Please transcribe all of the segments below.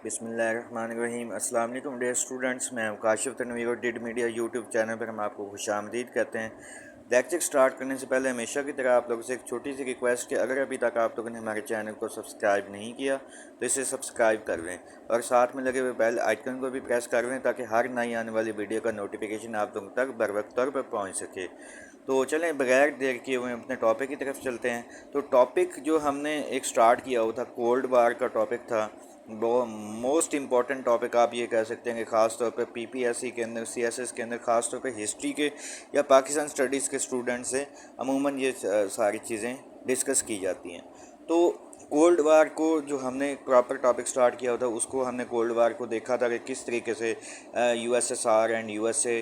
بسم اللہ الرحمن الرحیم۔ السلام علیکم ڈیئر اسٹوڈنٹس، میں کاشف تنویر اور ڈیڈ میڈیا یوٹیوب چینل پر ہم آپ کو خوش آمدید کہتے ہیں۔ لیکچر سٹارٹ کرنے سے پہلے ہمیشہ کی طرح آپ لوگوں سے ایک چھوٹی سی ریکویسٹ کہ اگر ابھی تک آپ لوگوں نے ہمارے چینل کو سبسکرائب نہیں کیا تو اسے سبسکرائب کر لیں اور ساتھ میں لگے ہوئے بیل آئیکن کو بھی پریس کر لیں تاکہ ہر نئی آنے والی ویڈیو کا نوٹیفیکیشن آپ لوگوں تک بر وقت طور پر پہنچ سکے۔ تو چلیں بغیر دیر کیے ہوئے اپنے ٹاپک کی طرف چلتے ہیں۔ تو ٹاپک جو ہم نے ایک سٹارٹ کیا ہوا تھا کولڈ وار کا ٹاپک تھا، وہ موسٹ امپورٹنٹ ٹاپک آپ یہ کہہ سکتے ہیں کہ خاص طور پہ پی پی ایس سی کے اندر، سی ایس ایس کے اندر، خاص طور پہ ہسٹری کے یا پاکستان اسٹڈیز کے اسٹوڈنٹ سے عموماً یہ ساری چیزیں ڈسکس کی جاتی ہیں۔ تو کولڈ وار کو جو ہم نے پراپر ٹاپک سٹارٹ کیا تھا، اس کو ہم نے کولڈ وار کو دیکھا تھا کہ کس طریقے سے U S S R and U S A,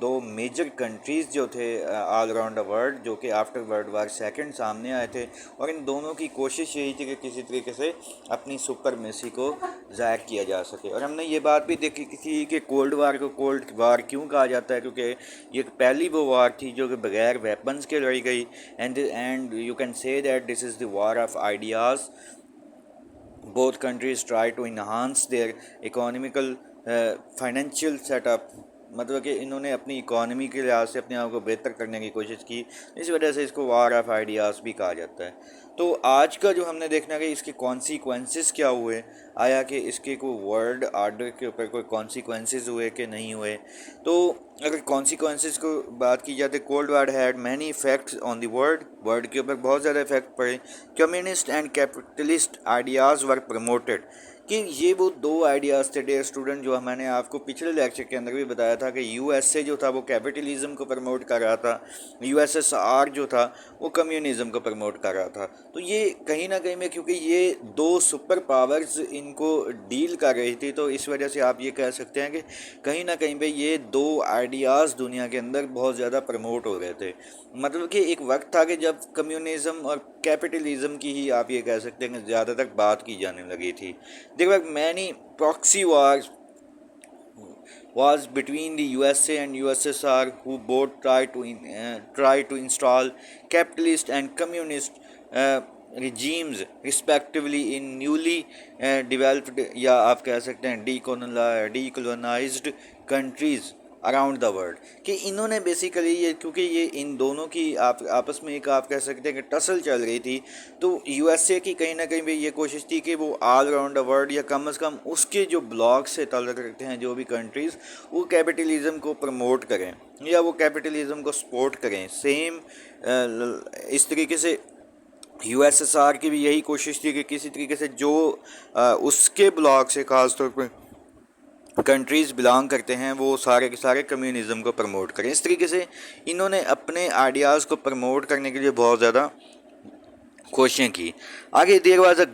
دو میجر کنٹریز جو تھے آل اراؤنڈ دا ورلڈ، جو کہ آفٹر ورلڈ وار سیکنڈ سامنے آئے تھے، اور ان دونوں کی کوشش یہی تھی کہ کسی طریقے سے اپنی سپرمیسی کو ظاہر کیا جا سکے۔ اور ہم نے یہ بات بھی دیکھی تھی کہ کولڈ وار کو کولڈ وار کیوں کہا جاتا ہے، کیونکہ یہ پہلی وہ وار تھی جو کہ بغیر ویپنز کے لڑی گئی، and you can say that this is the war of ideas. both countries try to enhance their economical financial setup، مطلب کہ انہوں نے اپنی اکانومی کے لحاظ سے اپنے آپ کو بہتر کرنے کی کوشش کی، اس وجہ سے اس کو وار آف آئیڈیاز بھی کہا جاتا ہے۔ تو آج کا جو ہم نے دیکھنا کہ اس کے کانسیکوینسز کیا ہوئے، آیا کہ اس کے کوئی ورلڈ آرڈر کے اوپر کوئی کانسیکوینسز ہوئے کہ نہیں ہوئے۔ تو اگر کانسیکوینسز کو بات کی جاتی، cold war had many effects on the world کے اوپر بہت زیادہ افیکٹ پڑے۔ Communist and capitalist ideas were promoted, کہ یہ وہ دو آئیڈیاز تھے ڈیئر اسٹوڈنٹ جو میں نے آپ کو پچھلے لیکچر کے اندر بھی بتایا تھا کہ یو ایس اے جو تھا وہ کیپٹلزم کو پروموٹ کر رہا تھا، یو ایس ایس آر جو تھا وہ کمیونزم کو پروموٹ کر رہا تھا۔ تو یہ کہیں نہ کہیں میں، کیونکہ یہ دو سپر پاورز ان کو ڈیل کر رہی تھی، تو اس وجہ سے آپ یہ کہہ سکتے ہیں کہ کہیں نہ کہیں پہ یہ دو آئیڈیاز دنیا کے اندر بہت زیادہ پروموٹ ہو رہے تھے۔ مطلب کہ ایک وقت تھا کہ جب کمیونزم اور کیپٹلزم کی ہی آپ یہ کہہ سکتے ہیں کہ زیادہ تر بات کی جانے لگی تھی۔ There were many proxy wars between the USA and USSR, who both tried to install capitalist and communist regimes respectively in newly developed یا آپ کہہ سکتے ہیں decolonized countries around the world, کہ انہوں نے بیسیکلی یہ، کیونکہ یہ ان دونوں کی آپس میں ایک آپ کہہ سکتے ہیں کہ ٹسل چل رہی تھی، تو یو ایس اے کی کہیں نہ کہیں بھی یہ کوشش تھی کہ وہ آل اراؤنڈ دا ورلڈ یا کم از کم اس کے جو بلاک سے تعلق رکھتے ہیں جو بھی کنٹریز، وہ کیپٹلزم کو پروموٹ کریں یا وہ کیپٹلزم کو سپورٹ کریں۔ سیم اس طریقے سے یو ایس ایس آر کی بھی یہی کوشش تھی کہ کسی طریقے سے جو اس کے بلاک سے خاص طور پر کنٹریز بلانگ کرتے ہیں وہ سارے کے سارے کمیونزم کو پروموٹ کریں۔ اس طریقے سے انہوں نے اپنے آئیڈیاز کو پروموٹ کرنے کے لیے بہت زیادہ کوششیں کی۔ آگے there was a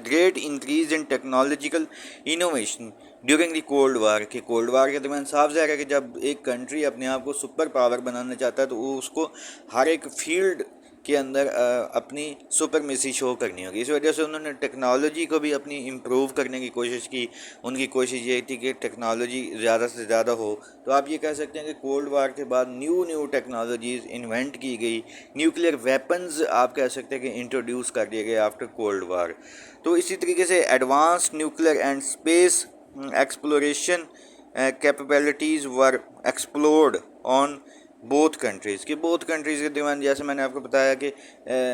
great increase in technological innovation during the cold war, کہ کولڈ وار کے درمیان صاف ظاہر ہے کہ جب ایک کنٹری اپنے آپ کو سپر پاور بنانا چاہتا ہے تو وہ اس کو ہر ایک فیلڈ کے اندر اپنی سپرمیسی شو کرنی ہوگی۔ اس وجہ سے انہوں نے ٹیکنالوجی کو بھی اپنی امپروو کرنے کی کوشش کی۔ ان کی کوشش یہ تھی کہ ٹیکنالوجی زیادہ سے زیادہ ہو۔ تو آپ یہ کہہ سکتے ہیں کہ کولڈ وار کے بعد نیو ٹیکنالوجیز انوینٹ کی گئی، نیوکلیئر ویپنز آپ کہہ سکتے ہیں کہ انٹروڈیوس کر دیے گئے آفٹر کولڈ وار۔ تو اسی طریقے سے advance nuclear and space exploration capabilities were explored on both countries, کہ بوتھ کنٹریز کے درمیان جیسے میں نے آپ کو بتایا کہ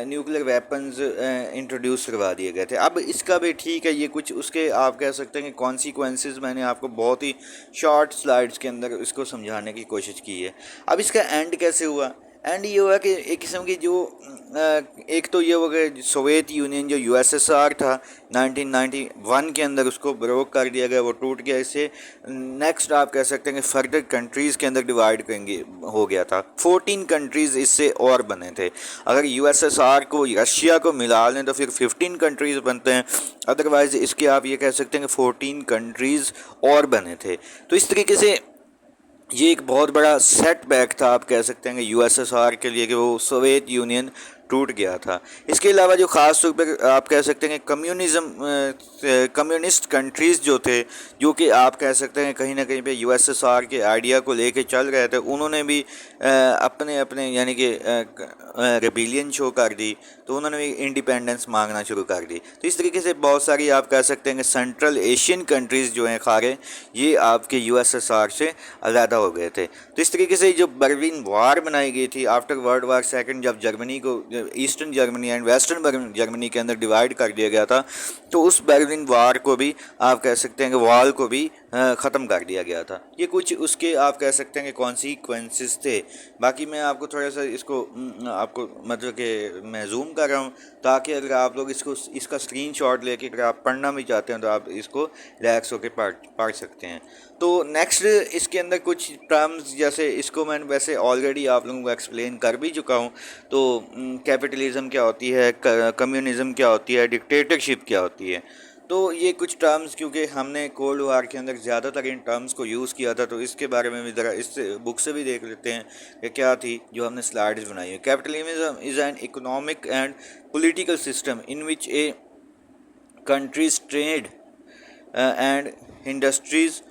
نیوکلیئر ویپنز انٹروڈیوس کروا دیے گئے تھے۔ اب اس کا بھی ٹھیک ہے، یہ کچھ اس کے آپ کہہ سکتے ہیں کہ کانسیکوینسز میں نے آپ کو بہت ہی شارٹ سلائڈز کے اندر اس کو سمجھانے کی کوشش کی ہے۔ اب اس کا اینڈ کیسے ہوا؟ اینڈ یہ ہوا کہ ایک قسم کی جو ایک تو یہ ہو کہ سوویت یونین جو یو ایس ایس آر تھا 1991 کے اندر اس کو بروک کر دیا گیا، وہ ٹوٹ گیا۔ اس سے نیکسٹ آپ کہہ سکتے ہیں کہ فردر کنٹریز کے اندر ڈیوائڈ ہو گیا تھا۔ 14 کنٹریز اس سے اور بنے تھے۔ اگر یو ایس ایس آر کو رشیا کو ملا لیں تو پھر 15 کنٹریز بنتے ہیں، ادروائز اس کے آپ یہ کہہ سکتے ہیں کہ 14 کنٹریز اور بنے تھے۔ تو اس طریقے سے یہ ایک بہت بڑا سیٹ بیک تھا آپ کہہ سکتے ہیں کہ یو ایس ایس آر کے لیے، کہ وہ سوویت یونین ٹوٹ گیا تھا۔ اس کے علاوہ جو خاص طور پر آپ کہہ سکتے ہیں کہ کمیونسٹ کنٹریز جو تھے، جو کہ آپ کہہ سکتے ہیں کہیں نہ کہیں پہ یو ایس ایس آر کے آئیڈیا کو لے کے چل رہے تھے، انہوں نے بھی اپنے اپنے یعنی کہ ریبیلین شو کر دی تو انہوں نے بھی انڈیپینڈنس مانگنا شروع کر دی. تو اس طریقے سے بہت ساری آپ کہہ سکتے ہیں کہ سینٹرل ایشین کنٹریز جو ہیں خارے یہ آپ کے USSR سے علیحدہ ہو گئے تھے. تو اس طریقے سے جو برلن وار بنائی گئی تھی آفٹر ورلڈ وار سیکنڈ، جب جرمنی کو eastern Germany and western Germany کے اندر ڈیوائڈ کر دیا گیا تھا، تو اس برلن وار کو بھی آپ کہہ سکتے ہیں کہ وال کو بھی ختم کر دیا گیا تھا. یہ کچھ اس کے آپ کہہ سکتے ہیں کہ کانسیکوینسز تھے. باقی میں آپ کو تھوڑا سا اس کو آپ کو مطلب کہ میں زوم کر رہا ہوں تاکہ اگر آپ لوگ اس کا اسکرین شاٹ لے کے اگر آپ پڑھنا بھی چاہتے ہیں تو آپ اس کو ریلیکس ہو کے پڑھ سکتے ہیں. تو نیکسٹ اس کے اندر کچھ ٹرمز جیسے اس کو میں ویسے آلریڈی آپ لوگوں کو ایکسپلین کر بھی چکا ہوں. تو کیپٹلزم کیا ہوتی ہے، کمیونزم کیا ہوتی ہے، ڈکٹیٹرشپ کیا ہوتی ہے. تو یہ کچھ ٹرمز کیونکہ ہم نے کولڈ وار کے اندر زیادہ تر ان ٹرمز کو یوز کیا تھا، تو اس کے بارے میں بھی ذرا اس بک سے بھی دیکھ لیتے ہیں کہ کیا تھی جو ہم نے سلائڈز بنائی ہیں. Capitalism is an economic and political system in which a countries trade and industries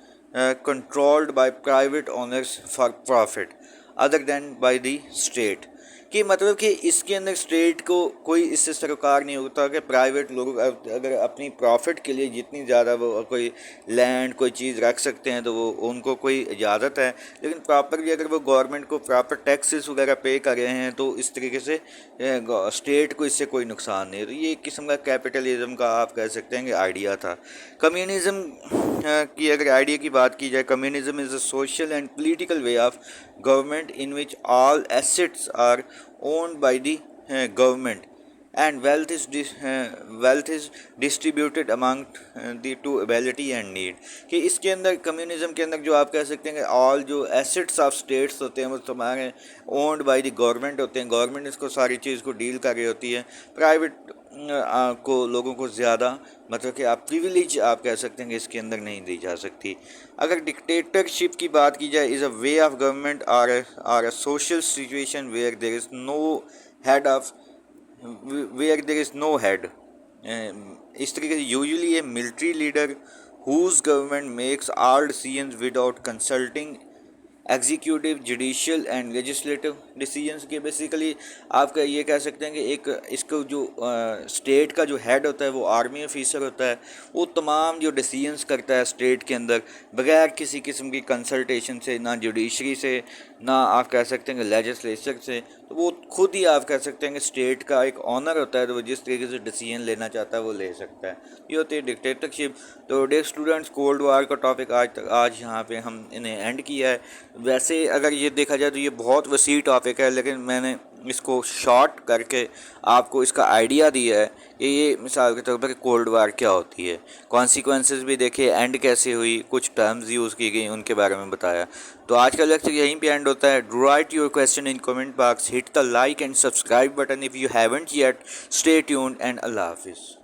controlled by private owners for profit other than by the state. کہ مطلب کہ اس کے اندر اسٹیٹ کو کوئی اس سے سروکار نہیں ہوتا کہ پرائیویٹ لوگ اگر اپنی پروفٹ کے لیے جتنی زیادہ وہ کوئی لینڈ کوئی چیز رکھ سکتے ہیں تو وہ ان کو کوئی اجازت ہے، لیکن پراپرلی اگر وہ گورنمنٹ کو پراپر ٹیکسز وغیرہ پے کر رہے ہیں تو اس طریقے سے اسٹیٹ کو اس سے کوئی نقصان نہیں ہے. تو یہ ایک قسم کا کیپٹلزم کا آپ کہہ سکتے ہیں کہ آئیڈیا تھا. کمیونزم کی اگر آئیڈیا کی بات کی جائے، communism is a social and political way of government in which all assets are owned by the government and wealth is distributed among the to ability and need. کہ اس کے اندر communism کے اندر جو آپ کہہ سکتے ہیں کہ آل جو ایسٹس آف اسٹیٹس ہوتے ہیں وہ تمہارے اونڈ بائی دی گورنمنٹ ہوتے ہیں، گورنمنٹ اس کو ساری چیز کو ڈیل کر رہی ہوتی ہے. پرائیویٹ کو لوگوں کو زیادہ مطلب کہ آپ پریویلیج آپ کہہ سکتے ہیں کہ اس کے اندر نہیں دی جا سکتی. اگر ڈکٹیٹرشپ کی بات کی جائے، is a way of government are a social situation where there is no head اس طریقے سے usually a military leader whose government makes all decisions without consulting executive, judicial and legislative decisions. کے basically آپ کا یہ کہہ سکتے ہیں کہ ایک اس کو جو اسٹیٹ کا جو ہیڈ ہوتا ہے وہ آرمی آفیسر ہوتا ہے، وہ تمام جو ڈیسیجنس کرتا ہے اسٹیٹ کے اندر بغیر کسی قسم کی کنسلٹیشن سے، نہ جوڈیشری سے، نہ آپ کہہ سکتے ہیں کہ لیجسلیچر سے. تو وہ خود ہی آپ کہہ سکتے ہیں کہ اسٹیٹ کا ایک آنر ہوتا ہے، تو وہ جس طریقے سے ڈیسیجن لینا چاہتا ہے وہ لے سکتا ہے. یہ ہوتی ہے ڈکٹیٹرشپ. تو ڈیئر اسٹوڈنٹس، کولڈ وار کا ٹاپک آج یہاں پہ ہم انہیں اینڈ کیا ہے. ویسے اگر یہ دیکھا جائے تو یہ بہت وسیع ٹاپک ہے، لیکن میں نے اس کو شارٹ کر کے آپ کو اس کا آئیڈیا دیا ہے کہ یہ مثال کے طور پر کولڈ وار کیا ہوتی ہے، کانسیکوینسز بھی دیکھے، اینڈ کیسے ہوئی، کچھ ٹرمز یوز کی گئی ان کے بارے میں بتایا. تو آج کا لیکچر یہیں پہ اینڈ ہوتا ہے. Write your question in comment box, hit the like and subscribe button if you haven't yet. Stay tuned and اللہ حافظ.